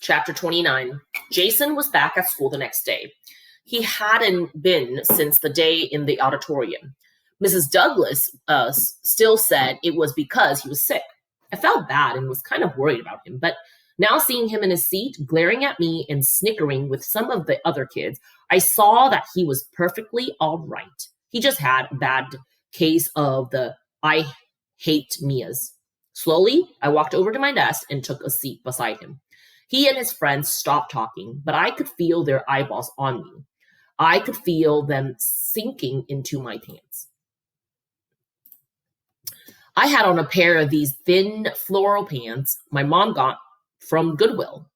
Chapter 29. Jason was back at school the next day. He hadn't been since the day in the auditorium. Mrs. Douglas still said it was because he was sick. I felt bad and was kind of worried about him, but now seeing him in his seat, glaring at me and snickering with some of the other kids, I saw that he was perfectly all right. He just had a bad case of the I hate Mia's. Slowly, I walked over to my desk and took a seat beside him. He and his friends stopped talking, but I could feel their eyeballs on me. I could feel them sinking into my pants. I had on a pair of these thin floral pants my mom got from Goodwill.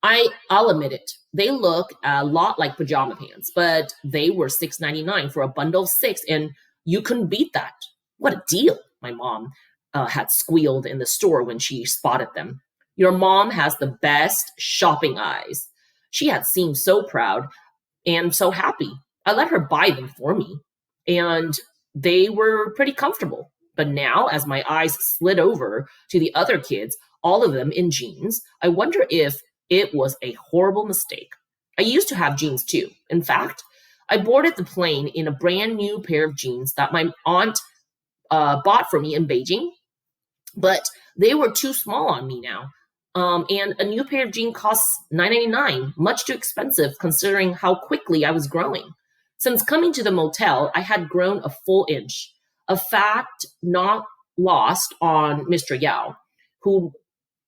I'll admit it, they look a lot like pajama pants, but they were $6.99 for a bundle of 6, and you couldn't beat that. What a deal, my mom had squealed in the store when she spotted them. Your mom has the best shopping eyes. She had seemed so proud and so happy. I let her buy them for me, and they were pretty comfortable. But now, as my eyes slid over to the other kids, all of them in jeans, I wonder if it was a horrible mistake. I used to have jeans too. In fact, I boarded the plane in a brand new pair of jeans that my aunt bought for me in Beijing, but they were too small on me now. And a new pair of jeans costs $9.99, much too expensive considering how quickly I was growing. Since coming to the motel, I had grown a full inch, a fact not lost on Mr. Yao, who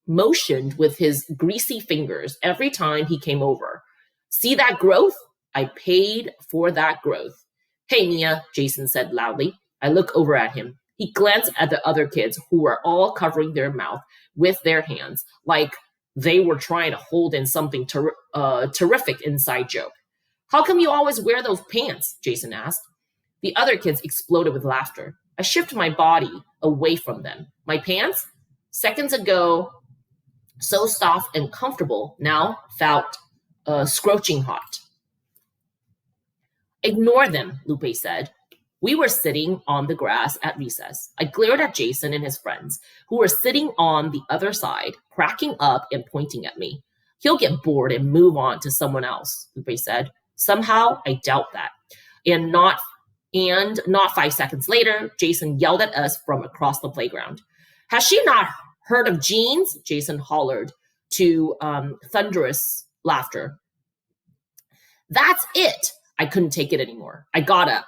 motioned with his greasy fingers every time he came over. See that growth? I paid for that growth. Hey, Mia, Jason said loudly. I looked over at him. He glanced at the other kids who were all covering their mouth with their hands, like they were trying to hold in something terrific inside joke. How come you always wear those pants? Jason asked. The other kids exploded with laughter. I shifted my body away from them. My pants, seconds ago, so soft and comfortable, now felt scorching hot. Ignore them, Lupe said. We were sitting on the grass at recess. I glared at Jason and his friends, who were sitting on the other side, cracking up and pointing at me. He'll get bored and move on to someone else, Lupe said. Somehow, I doubt that. And not 5 seconds later, Jason yelled at us from across the playground. Has she not heard of jeans? Jason hollered to thunderous laughter. That's it. I couldn't take it anymore. I got up,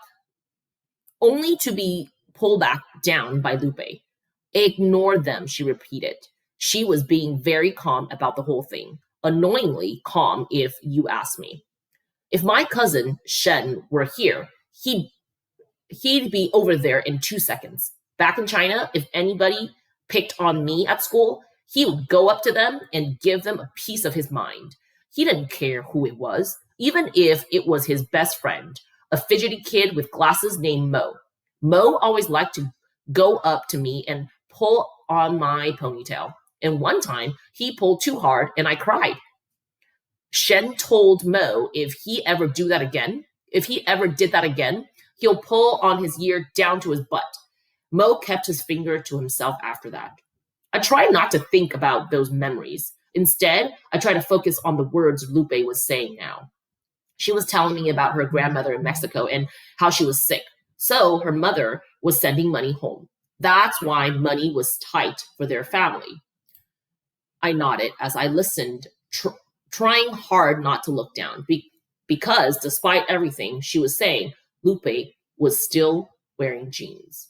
only to be pulled back down by Lupe. Ignore them, she repeated. She was being very calm about the whole thing. Annoyingly calm, if you ask me. If my cousin Shen were here, he'd be over there in 2 seconds. Back in China, if anybody picked on me at school, he would go up to them and give them a piece of his mind. He didn't care who it was, even if it was his best friend, a fidgety kid with glasses named Mo. Mo always liked to go up to me and pull on my ponytail. And one time, he pulled too hard and I cried. Shen told Mo if he ever did that again, he'll pull on his ear down to his butt. Mo kept his finger to himself after that. I tried not to think about those memories. Instead, I tried to focus on the words Lupe was saying now. She was telling me about her grandmother in Mexico and how she was sick. So her mother was sending money home. That's why money was tight for their family. I nodded as I listened, trying hard not to look down, because despite everything she was saying, Lupe was still wearing jeans.